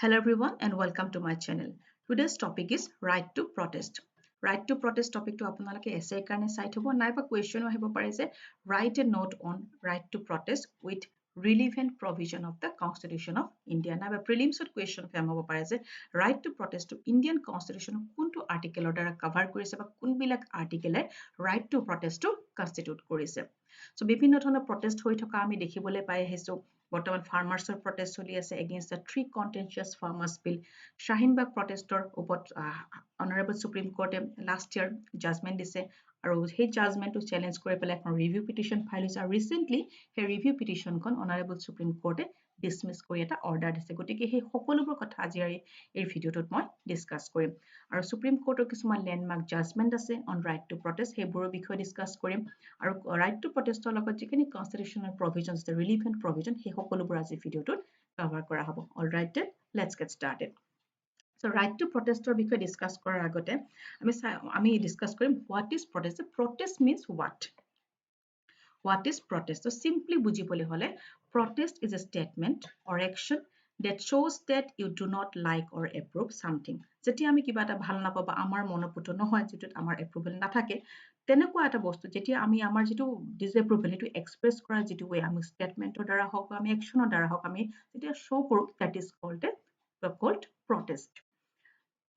Hello everyone and welcome to my channel. Today's topic is right to protest. Right to protest topic to আপোনালোকে essay কাৰণে চাই থব নাইবা question আহিব পাৰে যে write a note on right to protest with relevant provision of the Constitution of India. নাইবা prelims question fame হ'ব পাৰে যে right to protest to Indian Constitution কোনটো article দ্বাৰা cover কৰিছে বা কোনবিলাক article right to protest to constitute কৰিছে। So বিভিন্ন ধৰণৰ protest হৈ থকা আমি দেখিবলৈ পাই আহিছো। বৰ্তমান ফাৰ্মাৰ্ছৰ প্ৰটেষ্ট চলি আছে against the three contentious farmers bill Shaheenbagh প্ৰটেষ্টৰ ওপৰত অনাৰেবল সুপ্ৰিম কোৰ্টে লাষ্ট ইয়াৰ জাজমেণ্ট দিছে আৰু সেই জাজমেণ্টটো চেলেঞ্জ কৰি পেলাই এখন ৰিভিউ পিটিশ্যন ফাইল হৈছে আৰু ৰিচেণ্টলি সেই ৰিভিউ পিটিশ্যনখন অনাৰেবল সুপ্ৰিম কোৰ্টে ডিছমিছ কৰি এটা অৰ্ডাৰ দিছে গতিকে সেই সকলোবোৰ কথা আজি এই ভিডিঅ'টোত মই ডিছকাছ কৰিম আৰু সুপ্ৰিম কোৰ্টৰ কিছুমান লেণ্ডমাৰ্ক জাজমেণ্ট আছে অন ৰাইট টু প্ৰটেষ্ট সেইবোৰৰ বিষয়ে ডিছকাছ কৰিম আৰু ৰাইট টু প্ৰটেষ্টৰ লগত যিখিনি কনষ্টিটিউচনেল প্ৰভিজনছ আছে ৰিলিভেণ্ট প্ৰভিজন সেই সকলোবোৰ আজি ভিডিঅ'টোত কভাৰ কৰা হ'ব alright then let's get started So right to protestৰ বিষয়ে ডিছকাছ কৰাৰ আগতে আমি ডিছকাছ কৰিম what is protest protest means what is protest so simply বুজিবলৈ হলে protest is a statement or action that shows that you do not like or approve something যেতিয়া আমি কিবা এটা ভাল নাপাওঁ বা আমাৰ মনোপুত নহয় যেটোত আমাৰ এপ্ৰুভেল নাথাকে তেনেকুৱা এটা বস্তু যেতিয়া আমি আমাৰ যেটো ডিসএপ্ৰুভেল এটো এক্সপ্ৰেছ কৰা যেটো way আমি ষ্টেটমেন্টৰ দ্বাৰা হওক বা আমি একচনৰ দ্বাৰা হওক আমি যেতিয়া শো কৰো that is called protest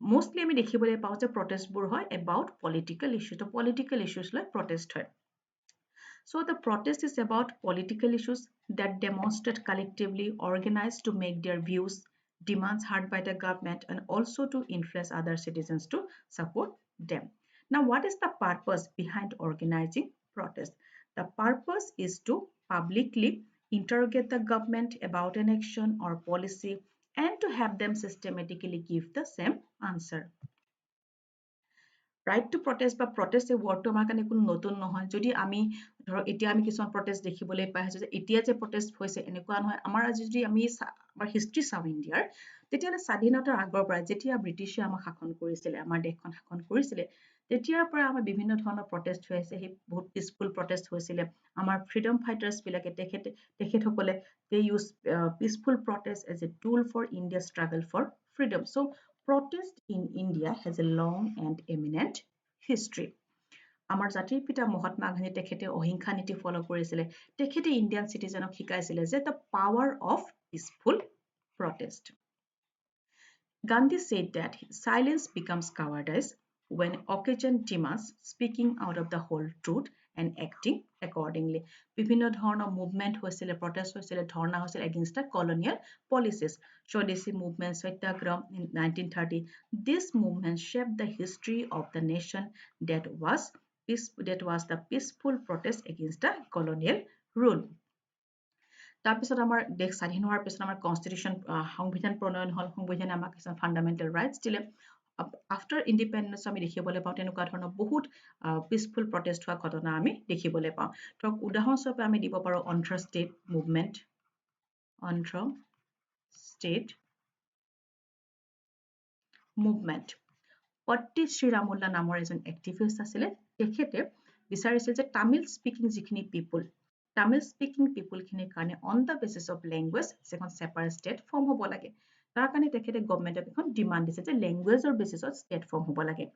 mostly আমি দেখিবলৈ পাওঁ যে protestবোৰ হয় about political issues তো political issues লৈ protest হয় So the protest is about political issues that demonstrate collectively organized to make their views, demands heard by the government and also to influence other citizens to support them. Now, what is the purpose behind organizing protest? The purpose is to publicly interrogate the government about an action or policy and to have them systematically give the same answer. Right to protest বা protest এই wordটো আমাৰ কাৰণে কোনো নতুন নহয় যদি আমি ধৰ এতিয়া আমি কিছুমান protest দেখিবলৈ পাই আছো যে এতিয়া যে protest হৈছে এনেকুৱা নহয় আমাৰ আজি যদি আমি আমাৰ হিষ্ট্ৰী চাওঁ ইণ্ডিয়াৰ তেতিয়ালে স্বাধীনতাৰ আগৰ পৰা যেতিয়া ব্ৰিটিছে আমাক শাসন কৰিছিলে আমাৰ দেশখন শাসন কৰিছিলে তেতিয়াৰ পৰা আমাৰ বিভিন্ন ধৰণৰ protest হৈ আছে সেই বহুত পিসফুল protest হৈছিলে আমাৰ ফ্ৰীডম ফাইটাৰ্ছ বিলাকে তেখেতসকলে they use peaceful protest as a tool for India's struggle for freedom so protest in India has a long and eminent history. আমাৰ জাতিৰ পিতা মহাত্মা গান্ধী তেখেতে অহিংসা নীতি ফলো কৰিছিলে তেখেতে ইণ্ডিয়ান সিটিজেনক শিকাইছিলে যে the power of peaceful protest. Gandhi said that silence becomes cowardice when occasion demands speaking out of the whole truth and acting accordingly. বিভিন্ন ধৰণৰ মুভমেন্ট হৈছিলে protest হৈছিলে ধৰ্ণা হৈছিলে against the colonial policies. Swadeshi movement Satyagraha in 1930. This movement shaped the history of the nation that was the peaceful protest against the colonial rule. তাৰপিছত আমাৰ দেশ স্বাধীন হোৱাৰ পিছত আমাৰ কনষ্টিটিউচন সংবিধান প্ৰণয়ন হল সংবিধানে আমাক কিছু ফান্ডামেন্টাল ৰাইটস দিলে আফটাৰ ইন্ডিপেন্ডেন্স আমি দেখিবলৈ পাওঁ তেনেকুৱা ধৰণৰ বহুত পিসফুল প্ৰটেষ্ট হোৱা ঘটনা আমি দেখিবলৈ পাওঁ ধৰক উদাহৰণস্বৰূপে আমি দিব পাৰো অন্ধ্ৰ ষ্টেট মুভমেন্ট পট্টি শ্ৰীৰামুল্লা নামৰ এজন এক্টিভিষ্ট আছিলে তেখেতে বিচাৰিছিল যে তামিল স্পিকিং যিখিনি পিপল Tamil speaking people খিনিৰ কাৰণে on the basis of language যেখন separate state form হ'ব লাগে তাৰ কাৰণে তেখেতে গভৰ্ণমেণ্টক এখন ডিমান্ড দিছে যে ল্যাঙ্গুৱেজৰ বেসিছত state form হ'ব লাগে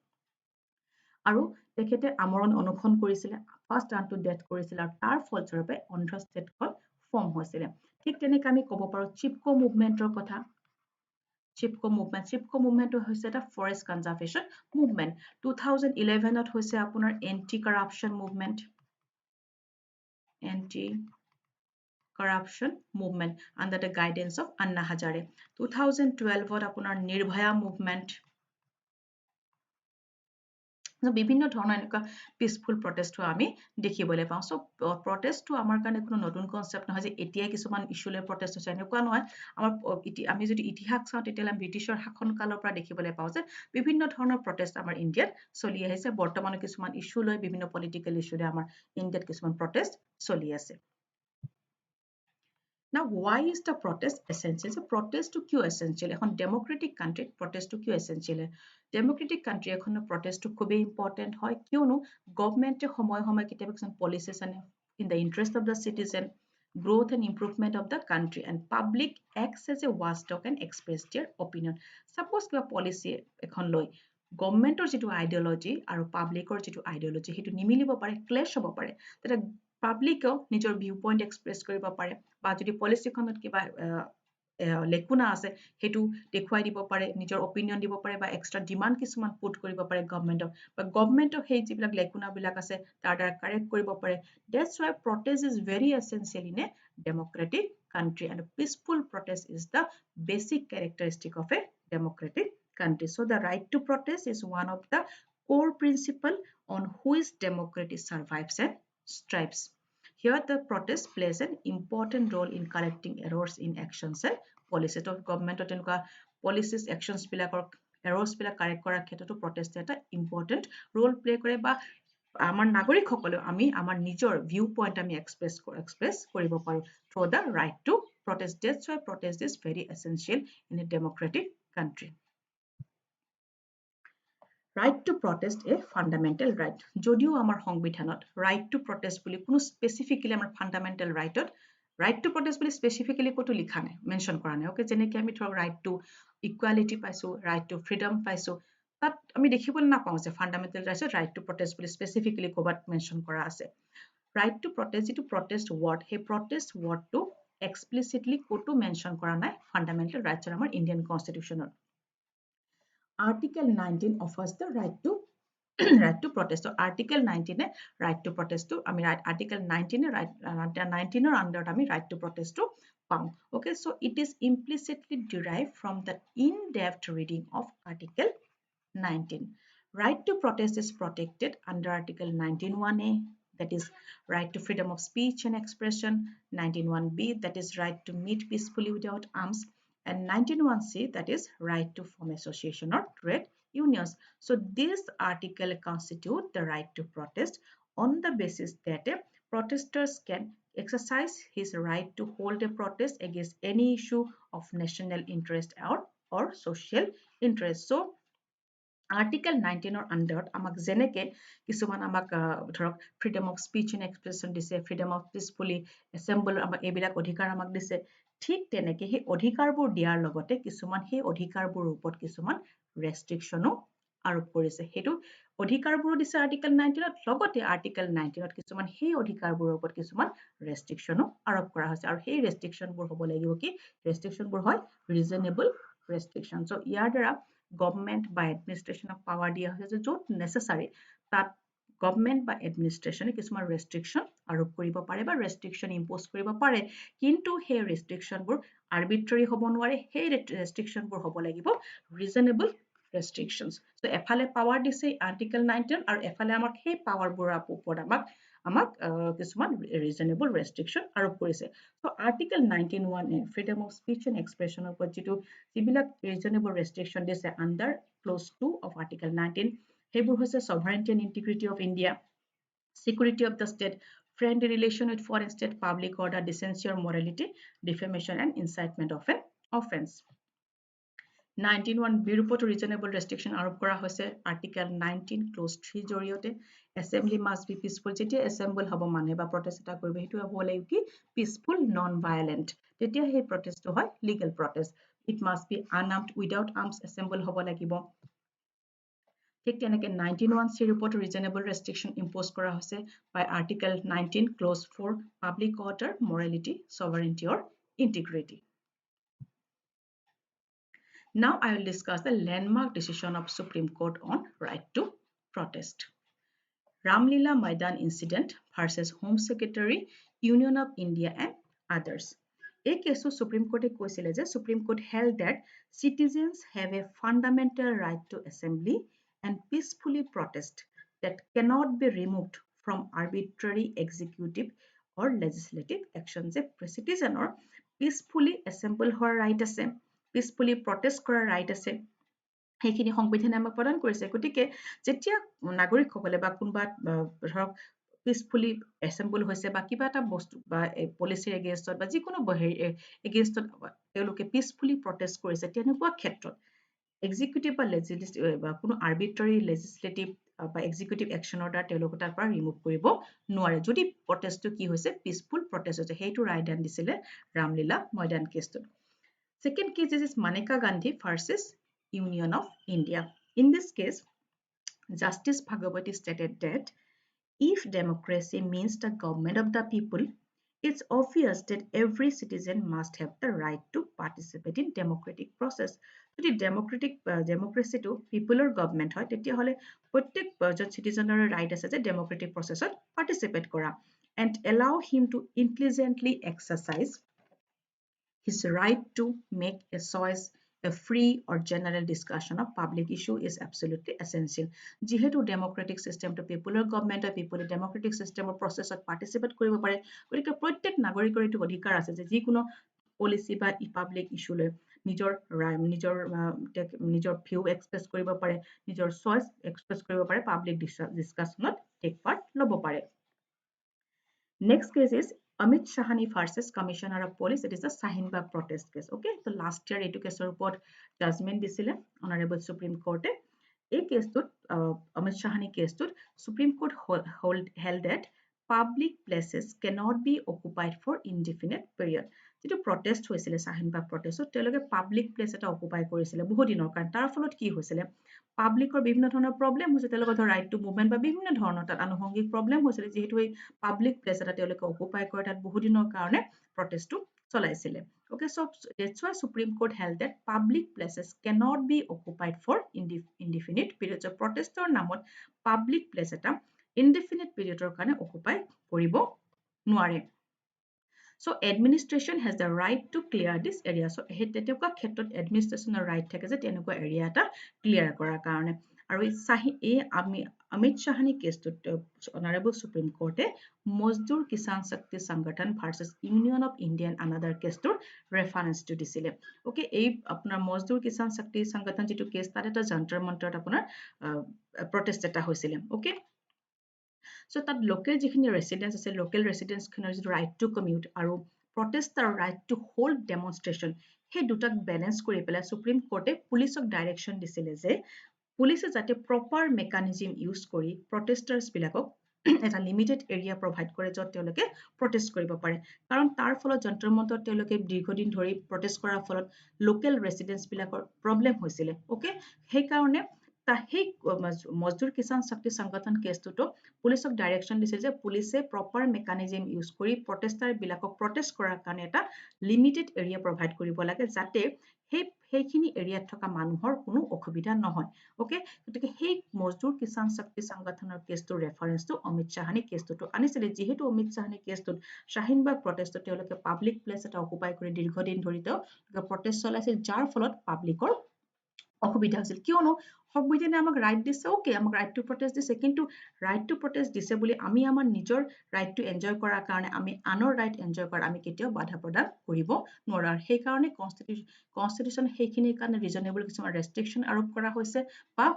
আৰু তেখেতে আমৰণ অনুসৰণ কৰিছিলে ফাৰ্স্ট টাইম টু ডেথ কৰিছিল আৰু তাৰ ফলস্বৰূপে অন্ধ্ৰ ষ্টেটখন ফৰ্ম হৈছিল ঠিক তেনেকৈ আমি ক'ব পাৰো চিপকো মুভমেন্টৰ কথা চিপকো মুভমেন্ট হৈছে এটা ফৰেষ্ট কনজাৰভেশ্যন মুভমেন্ট 2011 ত হৈছে আপোনাৰ anti corruption movement anti-corruption movement under the guidance of Anna Hazare. 2012 ত আপোনাৰ নিৰ্ভয়া movement. বিভিন্ন ধৰণৰ এনেকুৱা পিসফুল প্ৰটেষ্ট আমি দেখিবলৈ পাওঁ সো প্ৰটেষ্টটো আমাৰ কাৰণে কোনো নতুন কনসেপ্ট নহয় যে এতিয়া কিছুমান ইস্যুলৈ প্ৰটেষ্ট হৈছে এনেকুৱা নহয় আমাৰ আমি যদি ইতিহাস চাওঁ তেতিয়ালে ব্ৰিটিছৰ শাসন কালৰ পৰা দেখিবলৈ পাওঁ যে বিভিন্ন ধৰণৰ প্ৰটেষ্ট আমাৰ ইণ্ডিয়াত চলি আহিছে বৰ্তমান কিছুমান ইস্যু লৈ বিভিন্ন পলিটিক্যাল ইস্যুৰে আমাৰ ইণ্ডিয়াত কিছুমান প্ৰটেষ্ট চলি আছে Now, why is the protest essential? So, protest to কিয় essential? এখন democratic country protest to কিয় essential? Democratic country এখন protest to খুবই important হয় কিয়নো government সময় কেতিয়াবা কিছুমান policies আনে in the interest of the citizen growth and improvement of the country, and public acts as a watchdog and express their opinion. Suppose কিবা policy এখন লৈ গভৰ্ণমেণ্টৰ যিটো আইডিঅলজি আৰু পাব্লিকৰ যিটো আইডিঅলজি সেইটো নিমিলিব পাৰে, ক্লেছ হ'ব পাৰে, তেতিয়া পাব্লিকেও নিজৰ ভিউ পইণ্ট এক্সপ্ৰেছ কৰিব পাৰে বা যদি পলিচিখনত কিবা লেকুনা আছে সেইটো দেখুৱাই দিব পাৰে, নিজৰ অপিনিয়ন দিব পাৰে বা এক্সট্ৰা ডিমাণ্ড কিছুমান পুট কৰিব পাৰে গভৰ্ণমেণ্টক, বা গভৰ্ণমেণ্টক সেই যিবিলাক লেকুনাবিলাক আছে তাৰ দ্বাৰা কাৰেক্ট কৰিব পাৰে। That's why protest is very essential in a democratic country, and peaceful protest is the basic characteristic of a democratic country. So the right to protest is one of the core principles on which democracy survives and strives. Here the protest plays an important role in correcting errors in actions and policies. So government তেনেকুৱা policies actions বিলাকৰ errors বিলাক correct কৰাৰ ক্ষেত্ৰতো protest এটা important role play কৰে, বা আমাৰ নাগৰিকসকলেও আমি আমাৰ নিজৰ ভিউ পইণ্ট আমি এক্সপ্ৰেছ কৰিব পাৰোঁ through the right to protest. That's why protest is very essential in a democratic country. Right to protest a fundamental right. যদিও আমাৰ সংবিধানত right to protest বুলি কোনো স্পেচিফিকেলি আমাৰ fundamental rightত right to protest বুলি স্পেচিফিকেলি ক'তো লিখা নাই, মেনশ্যন কৰা নাই। অ'কে, যেনেকৈ আমি ধৰক right to equality পাইছোঁ, right to freedom পাইছোঁ, তাত আমি দেখিবলৈ নাপাওঁ যে ফাণ্ডামেণ্টেল ৰাইটছত right to protest বুলি স্পেচিফিকেলি ক'ৰবাত মেনশ্যন কৰা আছে। right to protest যিটো protest word, সেই protest wordটো explicitly ক'তো মেনশ্যন কৰা নাই ফাণ্ডামেণ্টেল ৰাইটছৰ আমাৰ Indian কনষ্টিটিউশ্যনত। Article 19 offers the right to protest. So Article 19 right to protest to Article 19 under right to protest to found. Okay, so it is implicitly derived from the in-depth reading of Article 19. Right to protest is protected under Article 19(1)(a), that is right to freedom of speech and expression, 19(1)(b), that is right to meet peacefully without arms, and 19(1)(c), that is right to form association or trade unions. So this article constitute the right to protest on the basis that protesters can exercise his right to hold a protest against any issue of national interest or social interest. So Article 19 under আমাক যেনেকে কিছুমান আমাক ধৰক freedom of speech and expression দিছে, freedom of peacefully assemble আমাক এইবিলাক অধিকাৰ আমাক দিছে, ঠিক তেনেকে সেই অধিকাৰবোৰ দিয়াৰ লগতে কিছুমান সেই অধিকাৰবোৰৰ ওপৰত কিছুমান ৰেষ্ট্ৰিকশ্যনো আৰোপ কৰিছে। সেইটো অধিকাৰবোৰো দিছে Article 19ত, লগতে Article 19ত কিছুমান সেই অধিকাৰবোৰৰ ওপৰত কিছুমান ৰেষ্ট্ৰিকশ্যনো আৰোপ কৰা হৈছে, আৰু সেই ৰেষ্ট্ৰিকশ্যনবোৰ হ'ব লাগিব কি, ৰেষ্ট্ৰিকশ্যনবোৰ হয় ৰিজনেবল ৰেষ্ট্ৰিকশ্যন। চ' ইয়াৰ দ্বাৰা গভৰ্ণমেণ্ট বা এডমিনিষ্ট্ৰেশ্যনক পাৱাৰ দিয়া হৈছে যে য'ত নেচেচাৰী তাত গভৰ্ণমেণ্ট বা এডমিনিষ্ট্ৰেশ্যনে কিছুমান ৰেষ্ট্ৰিকশ্যন আৰোপ কৰিব পাৰে বা ৰেষ্ট্ৰিকশ্যন ইম্প'জ কৰিব পাৰে, কিন্তু সেই ৰেষ্ট্ৰিকশ্যনবোৰ আৰ্বিট্ৰাৰী হ'ব নোৱাৰে, সেই ৰেষ্ট্ৰিকশ্যনবোৰ হ'ব লাগিব ৰিজনেবল restrictions. So এফালে পাৱাৰ দিছে Article 19 আৰু এফালে আমাক সেই পাৱাৰবোৰৰ ওপৰত আমাক কিছুমান ৰিজনেবল ৰেষ্ট্ৰিকশ্যন আৰোপ কৰিছে। So Article 19(1)(a) freedom of speech and expression ওপৰত যিবিলাক ৰিজনেবল ৰেষ্ট্ৰিকশ্যন দিছে under clause 2 of Article 19, সেইবোৰ হৈছে sovereignty and integrity of India, security of the state, friendly relation with foreign state, public order, decency or morality, defamation and incitement of an offense. 19(1)(b) ওপৰতো reasonable restriction আৰোপ কৰা হৈছে Article 19 clause 3 জৰিয়তে। Assembly must be peaceful, যেতিয়া assemble হ'ব মানুহে বা protest এটা কৰিব সেইটো হ'ব লাগিব কি পিচফুল নন ভায়লেণ্ট, তেতিয়া সেই প্ৰটেষ্টটো হয় legal protest. It must be unarmed, without arms assemble হ'ব লাগিব। ঠিক তেনেকে 19(1)(c) ওপৰত ৰিজনেবল ৰেষ্ট্ৰিকশ্যন ইম্প'জ কৰা হৈছে by Article 19 clause 4, public order, morality, sovereignty or integrity. Now I will discuss the landmark decision of Supreme Court on right to protest. Ramlila Maidan incident versus Home Secretary, Union of India and others. A case of Supreme Court কৈছিলে যে Supreme Court held that citizens have a fundamental right to assembly and peacefully protest that cannot be removed from arbitrary executive or legislative action. যে citizenৰ peacefully assemble হোৱাৰ right আছে, পিছফুলি protest কৰাৰ right আছে, সেইখিনি সংবিধানে আমাক প্ৰদান কৰিছে। গতিকে যেতিয়া নাগৰিকসকলে বা কোনোবা ধৰক পিছফুলি এছেম্বল হৈছে বা কিবা এটা বস্তু বা পলিচিৰ এগেইনষ্টত বা যিকোনো এগেইনষ্টত তেওঁলোকে পিছফুলি প্ৰটেষ্ট কৰিছে, তেনেকুৱা ক্ষেত্ৰত এক্সিকিউটিভ বা লেজিসলেটিভ বা কোনো আৰ্বিট্ৰাৰী লেজিসলেটিভ বা এক্সিকিউটিভ একশ্যনৰ দ্বাৰা তেওঁলোকক তাৰ পৰা ৰিমুভ কৰিব নোৱাৰে যদি প্ৰটেষ্টটো কি হৈছে পিচফুল প্ৰটেষ্ট হৈছে সেইটো ৰায়দান দিছিলে ৰামলীলা ময়দান কেছটোত second case is Maneka Gandhi versus Union of India in this case Justice Bhagawati stated that if democracy means the government of the people it's obvious that every citizen must have the right to participate in democratic process. যদি ডেমক্ৰেচিটো পিপুলৰ government হয় তেতিয়াহ'লে প্ৰত্যেক চিটিজেনৰ right আছে যে democratic প্ৰচেছত participate কৰা and allow him to intelligently exercise his right to make a choice a free or general discussion of public issue is absolutely essential. যিহেতু democratic চিষ্টেমটো পিপুলৰ গভৰ্ণমেণ্ট হয় পিপুলে ডেমক্ৰেটিক চিষ্টেমৰ প্ৰচেছত পাৰ্টিচিপেট কৰিব পাৰে গতিকে প্ৰত্যেক নাগৰিকৰ এইটো অধিকাৰ আছে যে যিকোনো পলিচি বা পাব্লিক ইছ্যু লৈ নিজৰ ভিউ এক্সপ্ৰেছ কৰিব পাৰে নিজৰ চইচ এক্সপ্ৰেছ কৰিব পাৰে পাব্লিক ডিছকাশ্যনত টেক পাৰ্ট ল'ব পাৰে Next case is Amit Shahani versus Commissioner of Police. It is a Sahinbag protest case. Okay, so last year এইটো কেছৰ ওপৰত জাজমেণ্ট দিছিলে অনাৰেবল সুপ্ৰিম কোৰ্টে এই কেছটোত Amit Shahani কেছটোত supreme court held that public places cannot be occupied for indefinite period. যেটো protest হৈছিলে Sahinbag protestত তেওঁলোকে পাব্লিক প্লেস এটা অকুপাই কৰিছিলে বহু দিনৰ কাৰণ তাৰ ফলত কি হৈছিলে পাব্লিকৰ বিভিন্ন ধৰণৰ প্ৰবলেম হৈছে তেওঁলোকৰ ৰাইট টু মুভমেন্ট বা বিভিন্ন ধৰণৰ তাত আনুষংগিক প্ৰবলেম হৈছিলে যেহেতু এই পাব্লিক প্লেস এটা তেওঁলোকে অকুপাই কৰে তাত বহু দিনৰ কাৰণে প্ৰটেষ্টটো চলাইছিলে okay so that's why supreme court held that public places cannot be occupied for indefinite periods of protestor নামত public place এটা indefinite periodৰ কাৰণে অকুপাই কৰিব নোৱাৰে So administration has the right to clear this area. So তেনেকুৱা ক্ষেত্ৰত administrationৰ right থাকে যে তেনেকুৱা area এটা clear কৰাৰ কাৰণে আৰু এই Amit Shahani কেছটোত Honorable Supreme Court মজদুৰ কিষাণ শক্তি সংগঠন versus Union of India another কেছটোৰ reference to দিছিলে okay এই আপোনাৰ মজদুৰ কিষাণ শক্তি সংগঠন যেটো কেছ তাত এটা যন্তৰ মন্তৰত আপোনাৰ protest এটা হৈছিলে okay So that local যিখিনি residents আছে local residents খনৰ যিটো right to commute আৰু protester right to hold demonstration সেই দুটাক balance কৰি পেলাই সুপ্ৰিম কোৰ্টে পুলিচক ডাইৰেকশন দিছিলে যে পুলিচে যাতে proper mechanism use কৰি protesters বিলাকক এটা লিমিটেড এৰিয়া প্ৰভাইড কৰে যত তেওঁলোকে প্ৰটেষ্ট কৰিব পাৰে কাৰণ তাৰ ফলত যন্তৰ মন্তৰ তেওঁলোকে দীৰ্ঘদিন ধৰি প্ৰটেষ্ট কৰাৰ ফলত লোকেল ৰেসিডেন্টস বিলাকৰ প্ৰবলেম হৈছিল ওকে সেই কাৰণে সেই মজদুৰ কিষাণ শক্তি সংগঠন কেছটো পুলিচক ডাইৰেকশন দিছে যে পুলিচে প্ৰপাৰ মেকানিজম ইউজ কৰি প্ৰটেষ্টাৰ বিলাকক প্ৰটেষ্ট কৰাৰ কাৰণে এটা লিমিটেড এৰিয়া প্ৰভাইড কৰিব লাগে যাতে সেইখিনি এৰিয়াত থকা মানুহৰ কোনো অসুবিধা নহয় ওকে গতিকে সেই মজদুৰ কিষাণ শক্তি সংগঠনৰ কেছটো ৰেফাৰেন্সটো অমিত শাহানী কেছটো আনিছিলে যেহেতু অমিত শাহানী কেছটো শাহিনবাগ প্ৰটেষ্টত তেওঁলোকে পাব্লিক প্লেস এটা অকুপাই কৰি দীৰ্ঘদিন ধৰি প্ৰটেষ্ট চলাইছিল যাৰ ফলত পাব্লিকৰ অসুবিধা হৈছিল কিয়নো সংবিধানে আমাক ৰাইট দিছে ওকে আমাক ৰাইট টু প্ৰটেষ্ট দিছে কিন্তু ৰাইট টু প্ৰটেষ্ট দিছে বুলি আমি আমাৰ নিজৰ ৰাইট টু এনজয় কৰাৰ কাৰণে আমি আনৰ ৰাইট এনজয় কৰা আমি কেতিয়াও বাধা প্ৰদান কৰিব নোৱাৰো সেই কাৰণে কনস্টিটিউচন সেইখিনিৰ কাৰণে ৰিজনেবল কিছুমান ৰেষ্ট্ৰিকশন আৰোপ কৰা হৈছে বা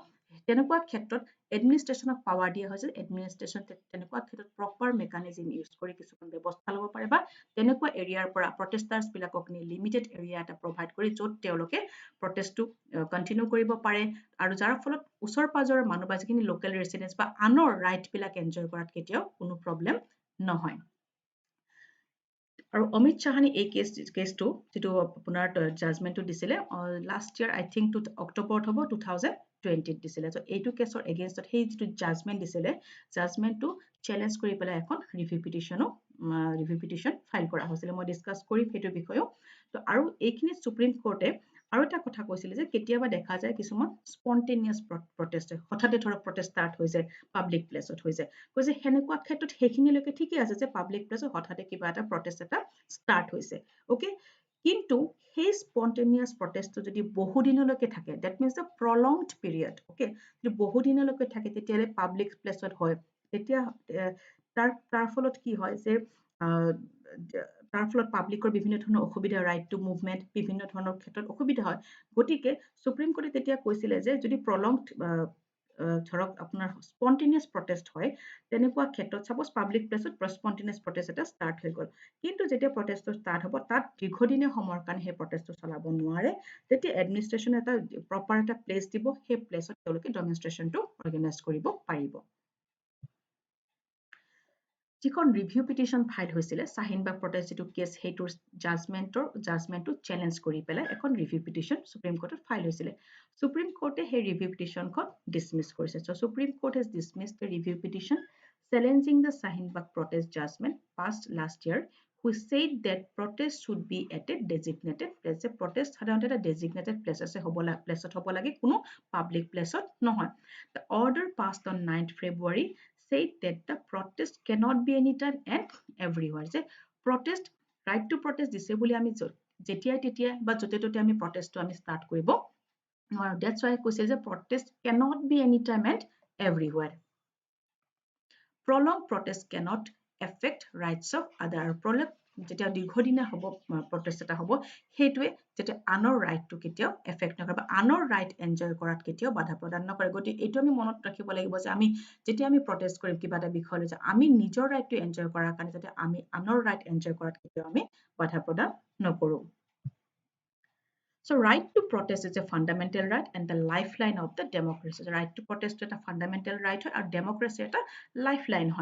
তেনেকুৱা ক্ষেত্ৰত এডমিনিষ্ট্ৰেচনক পাৱাৰ দিয়া হৈছে এডমিনিষ্ট্ৰেচন তেনেকুৱা ক্ষেত্ৰত প্ৰপাৰ মেকানিজম ইউজ কৰি কিছুমান ব্যৱস্থা ল'ব পাৰে বা তেনেকুৱা এৰিয়াৰ পৰা প্ৰটেষ্টাৰ্স বিলাকক নি লিমিটেড এৰিয়া এটা প্ৰভাইড কৰি য'ত তেওঁলোকে প্ৰটেষ্টটো কন্টিনিউ কৰিব পাৰে আৰু যাৰ ফলত উচৰ পাজৰ মানুহ বা যিখিনি লোকেল ৰেসিডেন্টস বা আনৰ ৰাইট বিলাক এনজয় কৰাত কেতিয়াও কোনো প্ৰবলেম নহয় আৰু অমিত শাহানী এই কেছটো যেটো আপোনাৰ জাজমেন্টটো দিছিলে লাষ্ট ইয়াৰ আই থিংক অক্টোবৰত হ'ব 2020 দিছিলে সো এইটো কেছৰ এগেইনষ্টত সেই যেটো জাজমেন্ট দিছিলে জাজমেন্টটো চ্যালেঞ্জ কৰি পেলাই এখন ৰিভিউ পিটিশন ফাইল কৰা হৈছিল মই ডিসকাস কৰিম হেতু বিষয়ও তো আৰু এইখিনি সুপ্ৰিম কোৰ্টে আৰু এটা কথা কৈছিল যে কেতিয়াবা দেখা যায় কিছুমান স্পন্টেনিয়াস প্ৰটেষ্ট হঠাতে ধৰক প্ৰটেষ্ট ষ্টাৰ্ট হৈ যায় পাব্লিক প্লেছত হৈ যায় কৈছে হেনেকুৱা ক্ষেত্ৰত সেইখিনি লৈকে ঠিকই আছে যে পাব্লিক প্লেছত হঠাতে কিবা এটা প্ৰটেষ্ট এটা ষ্টাৰ্ট হৈছে ওকে কিন্তু সেই স্পন্টেনিয়াস প্ৰটেষ্টটো যদি বহু দিনলৈকে থাকে that means the prolonged period okay যদি বহু দিনলৈকে থাকে তেতিয়ালে পাব্লিক প্লেছত হয় তেতিয়া তাৰ ফলত কি হয় যে তাৰ ফলত পাব্লিকৰ বিভিন্ন ধৰণৰ অসুবিধা ৰাইট টু মুভমেন্ট বিভিন্ন ধৰণৰ ক্ষেত্ৰত অসুবিধা হয় গতিকে সুপ্ৰিম কোৰ্টে তেতিয়া কৈছিলে যে যদি প্ৰলংড ধৰক আপোনাৰ স্পন্টেনিয়াছ প্ৰটেষ্ট হয় তেনেকুৱা ক্ষেত্ৰত সাপোজ পাব্লিক প্লেচত স্পন্টেনিয়াছ প্ৰটেষ্ট এটা ষ্টাৰ্ট হৈ গ'ল কিন্তু যেতিয়া প্ৰটেষ্টটো ষ্টাৰ্ট হ'ব তাত দীৰ্ঘদিনীয়া সময়ৰ কাৰণে সেই প্ৰটেষ্টটো চলাব নোৱাৰে তেতিয়া এডমিনিষ্ট্ৰেশ্যনে এটা প্ৰপাৰ এটা প্লেচ দিব সেই প্লেচত তেওঁলোকে ডেমনষ্ট্ৰেশ্যনটো অৰ্গেনাইজ কৰিব পাৰিব যিখন ৰিভিউ পিটিশ্যন ফাইল হৈছিলে শাহিনবাগ প্ৰটেষ্ট যিটো কেছ সেইটোৰ জাজমেণ্টটো চেলেঞ্জ কৰি পেলাই এখন ৰিভিউ পিটিশ্যন সুপ্ৰিম কোৰ্টত ফাইল হৈছিলে সুপ্ৰিম কোৰ্টে সেই ৰিভিউ পিটিশ্যনখন ডিছমিছ কৰিছে so' supreme court has dismissed the review petition challenging the Shahinbag protest judgment passed last year which said that protest should be at a designated place. The protest সাধাৰণতে এটা designated place আছে প্লেছত হ'ব লাগে কোনো public placeত নহয় the order passed on 9th February said that the protest cannot be anytime and everywhere যে protest right to protest দিছে বুলি আমি যেতিয়াই তেতিয়াই বা য'তে ত'তে আমি protestটো আমি start কৰিব নোৱাৰো that's why কৈছে যে protest cannot be anytime and everywhere prolonged protest cannot affect rights of other prolonged যেতিয়া দীৰ্ঘদিনীয়া হ'ব protest এটা হ'ব সেইটোৱে যেতিয়া আনৰ ৰাইটটো কেতিয়াও এফেক্ট নকৰে বা আনৰ ৰাইট এনজয় কৰাত কেতিয়াও বাধা প্ৰদান নকৰে গতিকে এইটো আমি মনত ৰাখিব লাগিব যে আমি যেতিয়া আমি প্ৰটেষ্ট কৰিম কিবা এটা বিষয় লৈ যে আমি নিজৰ ৰাইটটো এনজয় কৰাৰ কাৰণে যাতে আমি আনৰ ৰাইট এনজয় কৰাত কেতিয়াও আমি বাধা প্ৰদান নকৰো So right to protest is a fundamental right and the lifeline of the democracy. The right to protest is a fundamental right and democracy is a lifeline.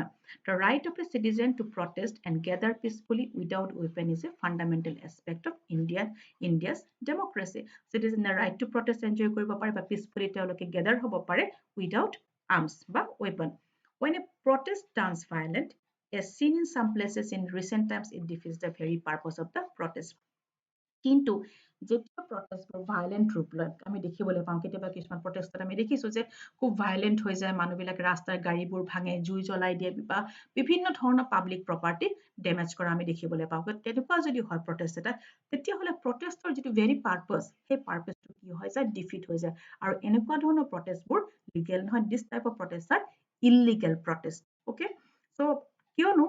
The right of a citizen to protest and gather peacefully without weapon is a fundamental aspect of India's democracy. Citizen the right to protest enjoy koribo pare ba peacefully teoloke gather hobo pare without arms ba weapon. When a protest turns violent, as seen in some places in recent times, it defeats the very purpose of the protest. কিন্তু যেতিয়া প্ৰটেষ্টবোৰ violent ৰূপ লয় আমি দেখিবলৈ পাওঁ কেতিয়াবা কিছুমান প্ৰটেষ্টত আমি দেখিছো যে খুব ভাইলেণ্ট হৈ যায় মানুহবিলাক ৰাস্তাৰ গাড়ীবোৰ ভাঙে জুই জ্বলাই দিয়ে বা বিভিন্ন ধৰণৰ পাব্লিক প্ৰপাৰ্টি ডেমেজ কৰা আমি দেখিবলৈ পাওঁ তেনেকুৱা যদি হয় প্ৰটেষ্ট এটা তেতিয়াহ'লে প্ৰটেষ্টৰ যিটো ভেৰি পাৰ্পাছ সেই পাৰ্পাছটো কি হৈ যায় ডিফিট হৈ যায় আৰু এনেকুৱা ধৰণৰ প্ৰটেষ্টবোৰ লিগেল নহয় this type of protest are illegal protest okay so' কিয়নো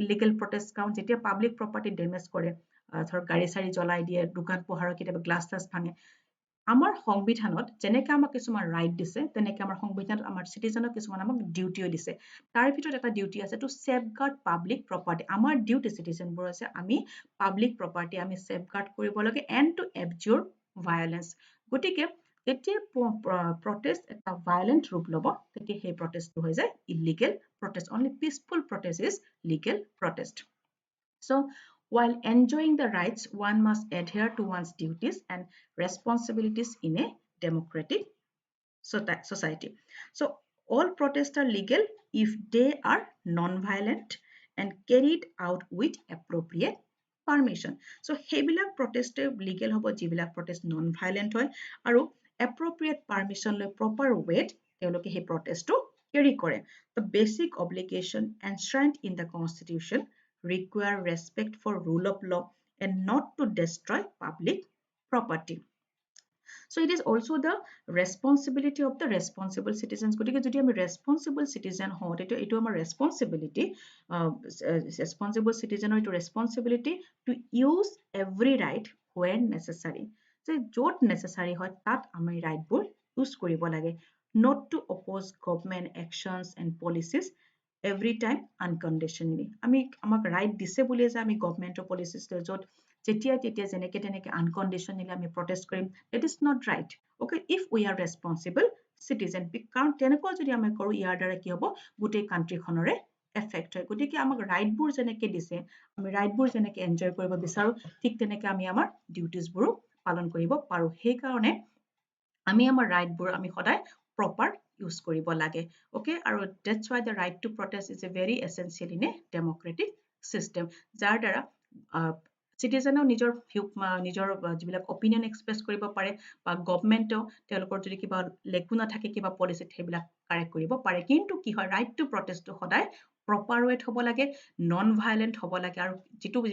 ইলিগেল প্ৰটেষ্ট কাৰণ যেতিয়া পাব্লিক প্ৰপাৰ্টি ডেমেজ কৰে ধৰক গাড়ী চাৰি জ্বলাই দিয়ে দোকান পোহাৰৰ কেতিয়াবা গ্লাছ টাছ ভাঙে আমাৰ সংবিধানত যেনেকৈ আমাক কিছুমান ৰাইট দিছে তেনেকৈ আমাৰ সংবিধানত আমাৰ চিটিজেনক কিছুমান আমাক ডিউটিও দিছে তাৰ ভিতৰত এটা ডিউটি আছে টু সেফগাৰ্ড পাব্লিক প্ৰপাৰ্টি আমাৰ ডিউটি চিটিজেনবোৰ আছে আমি পাব্লিক প্ৰপাৰ্টি আমি সেফগাৰ্ড কৰিব লাগে এণ্ড টু এবজিউৰ ভায়োলেন্স গতিকে যেতিয়া প্ৰটেষ্ট এটা ভায়োলেন্ট ৰূপ ল'ব তেতিয়া সেই প্ৰটেষ্টটো হৈ যায় illegal protest only peaceful protest is legal protest So while enjoying the rights, one must adhere to one's duties and responsibilities in a democratic society. So all protests are legal if they are non-violent and carried out with appropriate permission. So সেইবিলাক protest legal হ'ব যিবিলাক protest non-violent হয় আৰু appropriate permission লৈ proper weight তেওঁলোকে সেই protestটো carry কৰে. The basic obligation enshrined in the constitution require respect for rule of law and not to destroy public property. So it is also the responsibility of the responsible citizens. গতিকে যদি আমি responsible citizen হওঁ তেতিয়া এইটো আমাৰ responsibility responsible citizenৰ এইটো responsibility to use every right when necessary. যে য'ত necessary হয় তাত আমি ৰাইটবোৰ ইউজ কৰিব লাগে not to oppose government actions and policies every time unconditionally. আমি আমাক ৰাইট দিছে বুলি যে আমি গভৰ্ণমেণ্টৰ পলিচিছ য'ত যেতিয়া তেতিয়া যেনেকে তেনেকে আনকণ্ডিশ্যনেলি আমি প্ৰটেষ্ট কৰিম it is not right okay if we are responsible citizen কাৰণ তেনেকুৱা যদি আমি কৰোঁ ইয়াৰ দ্বাৰা কি হ'ব গোটেই কাণ্ট্ৰিখনৰে এফেক্ট হয় গতিকে আমাক ৰাইটবোৰ যেনেকে দিছে আমি ৰাইটবোৰ যেনেকে এনজয় কৰিব বিচাৰোঁ ঠিক তেনেকে আমি আমাৰ ডিউটিজবোৰো পালন কৰিব পাৰোঁ সেইকাৰণে আমি আমাৰ ৰাইটবোৰ আমি সদায় প্ৰপাৰ ইউজ কৰিব লাগে okay আৰু that's why the right to protest is a very essential in a democratic system যাৰ দ্বাৰা চিটিজেনেও নিজৰ যিবিলাক অপিনিয়ন এক্সপ্ৰেছ কৰিব পাৰে বা গভৰ্ণমেণ্টেও তেওঁলোকৰ যদি কিবা লেকু নাথাকে কিবা পলিচিত সেইবিলাক কাৰেক্ট কৰিব পাৰে কিন্তু কি হয় ৰাইট টু প্ৰটেষ্টটো সদায় প্ৰপাৰ ৱেত হ'ব লাগে নন ভায়োলেণ্ট হ'ব লাগে আৰু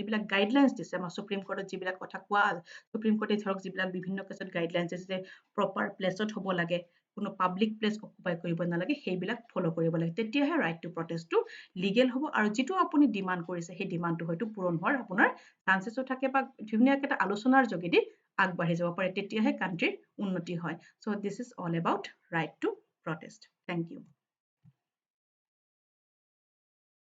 যিবিলাক গাইডলাইনছ দিছে আমাৰ সুপ্ৰিম কোৰ্টত যিবিলাক কথা কোৱা সুপ্ৰিম কোৰ্টে ধৰক যিবিলাক বিভিন্ন কেছত গাইডলাইনছ দিছে যে প্ৰপাৰ প্লেচত হ'ব লাগে কোনো পাব্লিক প্লেচ অকুপাই কৰিব নালাগে সেইবিলাক ফলো কৰিব লাগে তেতিয়াহে ৰাইট টু প্ৰটেষ্টটো লিগেল হ'ব আৰু যিটো আপুনি ডিমাণ্ড কৰিছে সেই ডিমাণ্ডটো হয়তো পূৰণ হোৱাৰ আপোনাৰ চান্সেছো থাকে বা ধুনীয়াকৈ এটা আলোচনাৰ যোগেদি আগবাঢ়ি যাব পাৰে তেতিয়াহে কাণ্ট্ৰিৰ উন্নতি হয় so this is all about right to protest. Thank you.